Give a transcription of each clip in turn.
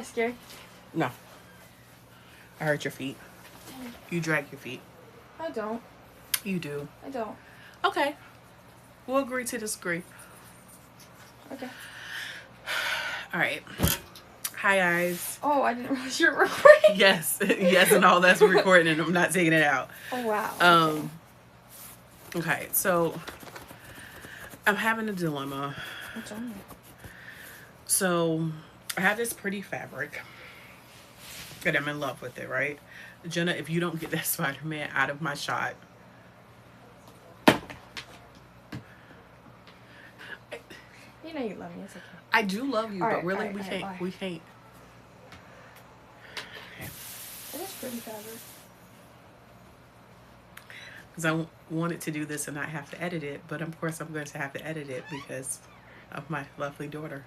I scared? No. I hurt your feet. You drag your feet. I don't. You do. I don't. Okay. We'll agree to disagree. Okay. All right. Hi, guys. Oh, I didn't realize you were recording. Yes. Yes, and all that's recording, and I'm not taking it out. Oh, wow. Okay, so I'm having a dilemma. What's on there? So I have this pretty fabric, and I'm in love with it, right? Jenna, if you don't get that Spider-Man out of my shot, you know you love me. It's okay. I do love you, All but right, really all right, we all can't. right. We can't. It is pretty fabric. Because I wanted to do this and not have to edit it, but of course I'm going to have to edit it because of my lovely daughter.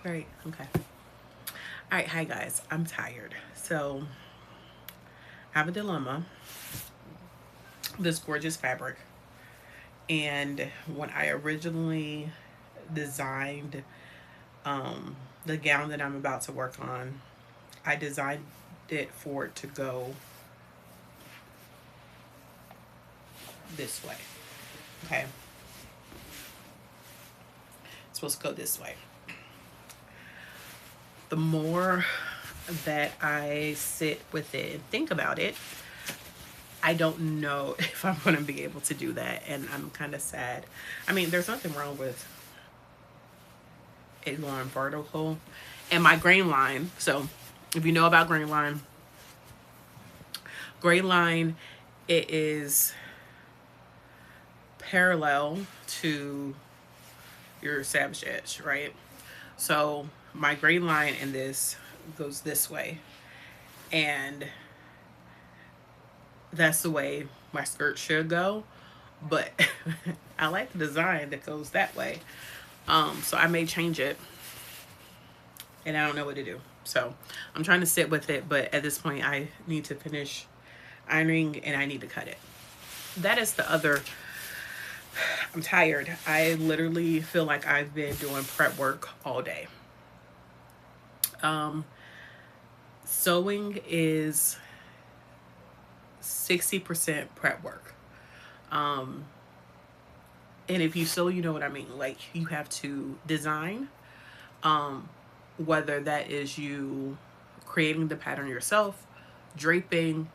Right. Okay. All right. Hi guys. I'm tired, so I have a dilemma. This gorgeous fabric, and when I originally designed the gown that I'm about to work on, I designed it for it to go this way. Okay. It's supposed to go this way. The more that I sit with it and think about it, I don't know if I'm going to be able to do that, and I'm kind of sad. I mean, there's nothing wrong with it going vertical. And my grain line, so if you know about grain line, it is parallel to your savage edge, right? So my grain line in this goes this way, and that's the way my skirt should go, but I like the design that goes that way. So I may change it, and I don't know what to do. So I'm trying to sit with it, but at this point I need to finish ironing and I need to cut it. That is the other. I'm tired. I literally feel like I've been doing prep work all day. Sewing is 60% prep work. And if you sew, you know what I mean. Like, you have to design, whether that is you creating the pattern yourself, draping,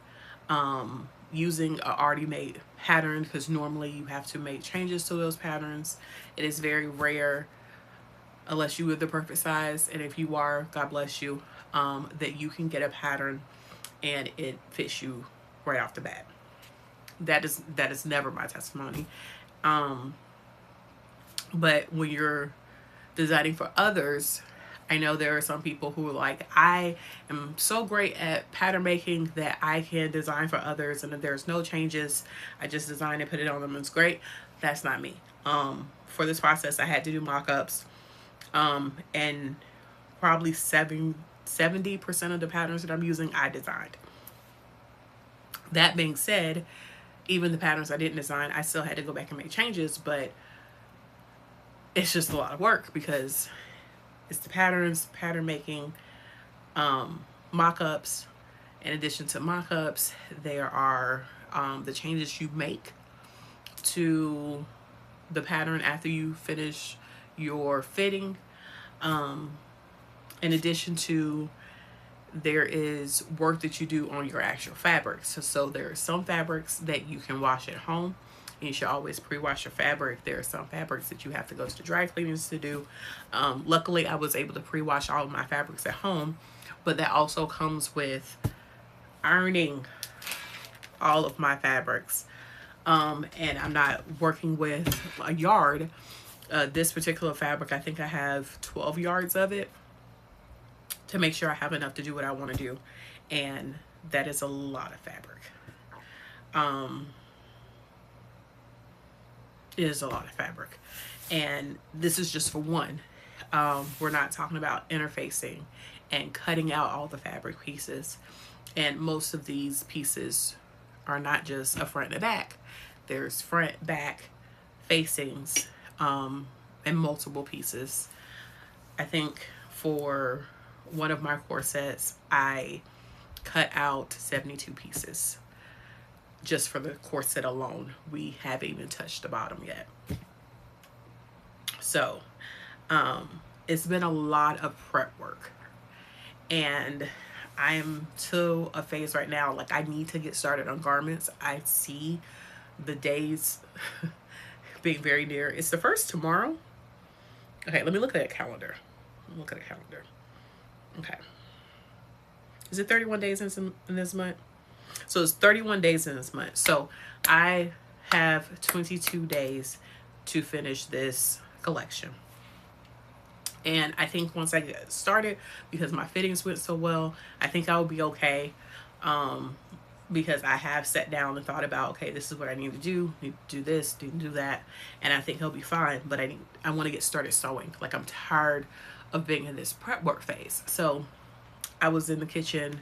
using a already made pattern, because normally you have to make changes to those patterns. It is very rare, unless you are the perfect size, and if you are, God bless you, that you can get a pattern and it fits you right off the bat. That is never my testimony. But when you're designing for others, I know there are some people who are like, I am so great at pattern making that I can design for others, and if there's no changes, I just design and put it on them, it's great. That's not me. For this process, I had to do mock-ups, and probably 70% of the patterns that I'm using, I designed. That being said, even the patterns I didn't design, I still had to go back and make changes, but it's just a lot of work because it's the patterns, pattern making, mock-ups. In addition to mock-ups, there are the changes you make to the pattern after you finish your fitting. In addition to, there is work that you do on your actual fabrics. So there are some fabrics that you can wash at home. You should always pre-wash your fabric. There are some fabrics that you have to go to the dry cleaners to do. Luckily, I was able to pre-wash all of my fabrics at home, but that also comes with ironing all of my fabrics. And I'm not working with a yard. This particular fabric, I think I have 12 yards of it to make sure I have enough to do what I want to do. And that is a lot of fabric. It is a lot of fabric, and this is just for one. We're not talking about interfacing and cutting out all the fabric pieces, and most of these pieces are not just a front and a back. There's front, back, facings, and multiple pieces. I think for one of my corsets, I cut out 72 pieces just for the corset alone. We haven't even touched the bottom yet. So it's been a lot of prep work, and I'm to a phase right now, like I need to get started on garments. I see the days being very near. It's the first tomorrow. Okay, let me look at a calendar. Look at a calendar. Okay. Is it 31 days in this month? So it's 31 days in this month. So I have 22 days to finish this collection. And I think once I get started, because my fittings went so well, I think I will be okay. Because I have sat down and thought about, okay, this is what I need to do. Need to do this, need to do that. And I think he'll be fine. But I want to get started sewing. Like, I'm tired of being in this prep work phase. So I was in the kitchen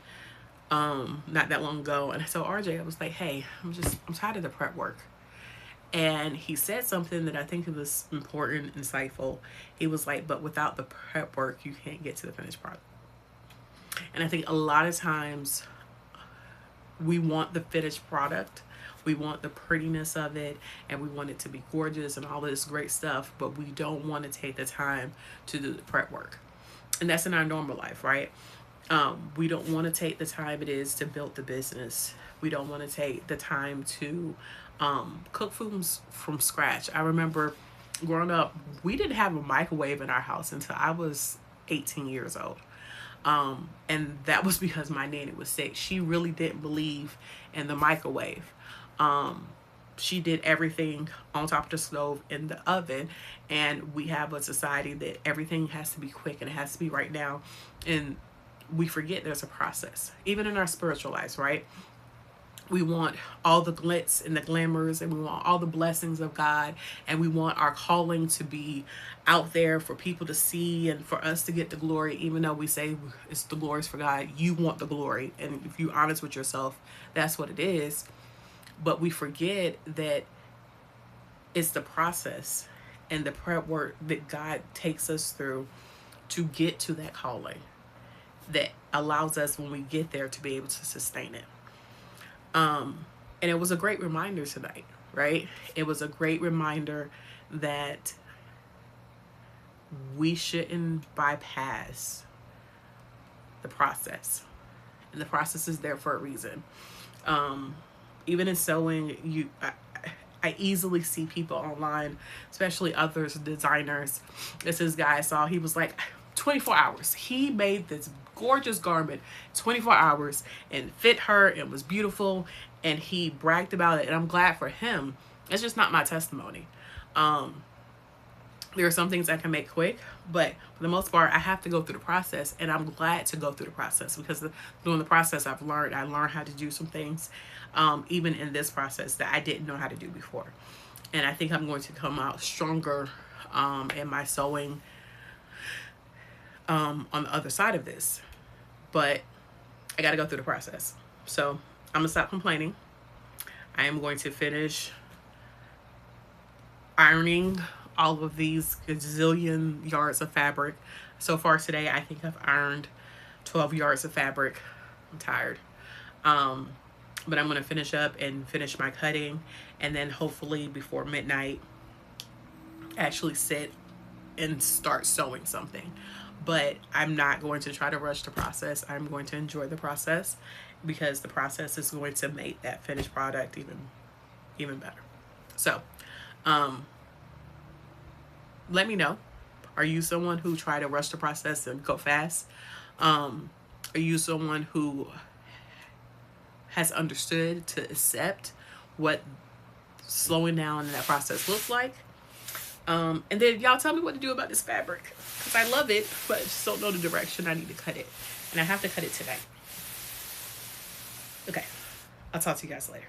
not that long ago, and I told RJ, I was like, hey, I'm tired of the prep work. And he said something that I think it was important, insightful. He was like, but without the prep work, you can't get to the finished product. And I think a lot of times we want the finished product. We want the prettiness of it, and we want it to be gorgeous and all this great stuff, but we don't want to take the time to do the prep work. And that's in our normal life, right? We don't want to take the time it is to build the business. We don't want to take the time to cook foods from scratch. I remember growing up, we didn't have a microwave in our house until I was 18 years old. And that was because my nanny was sick. She really didn't believe in the microwave. She did everything on top of the stove, in the oven, and we have a society that everything has to be quick and it has to be right now. And we forget there's a process, even in our spiritual lives, right? We want all the glitz and the glamours, and we want all the blessings of God, and we want our calling to be out there for people to see and for us to get the glory. Even though we say it's the glory's for God, you want the glory, and if you're honest with yourself, that's what it is. But we forget that it's the process and the prep work that God takes us through to get to that calling that allows us, when we get there, to be able to sustain it. And it was a great reminder tonight, right? It was a great reminder that we shouldn't bypass the process. And the process is there for a reason. Even in sewing, I easily see people online, especially others, designers. This guy I saw, he was like, 24 hours. He made this gorgeous garment 24 hours and fit her and was beautiful, and he bragged about it, and I'm glad for him. It's just not my testimony. There are some things I can make quick, but for the most part, I have to go through the process, and I'm glad to go through the process, because during the process I learned how to do some things, even in this process, that I didn't know how to do before. And I think I'm going to come out stronger in my sewing on the other side of this. But I got to go through the process. So I'm going to stop complaining. I am going to finish ironing all of these gazillion yards of fabric. So far today, I think I've ironed 12 yards of fabric. I'm tired. But I'm going to finish up and finish my cutting. And then hopefully before midnight, actually sit and start sewing something. But I'm not going to try to rush the process. I'm going to enjoy the process, because the process is going to make that finished product even better. So, let me know. Are you someone who try to rush the process and go fast? Are you someone who has understood to accept what slowing down in that process looks like? And then y'all tell me what to do about this fabric, because I love it, but I just don't know the direction I need to cut it, and I have to cut it today. Okay, I'll talk to you guys later.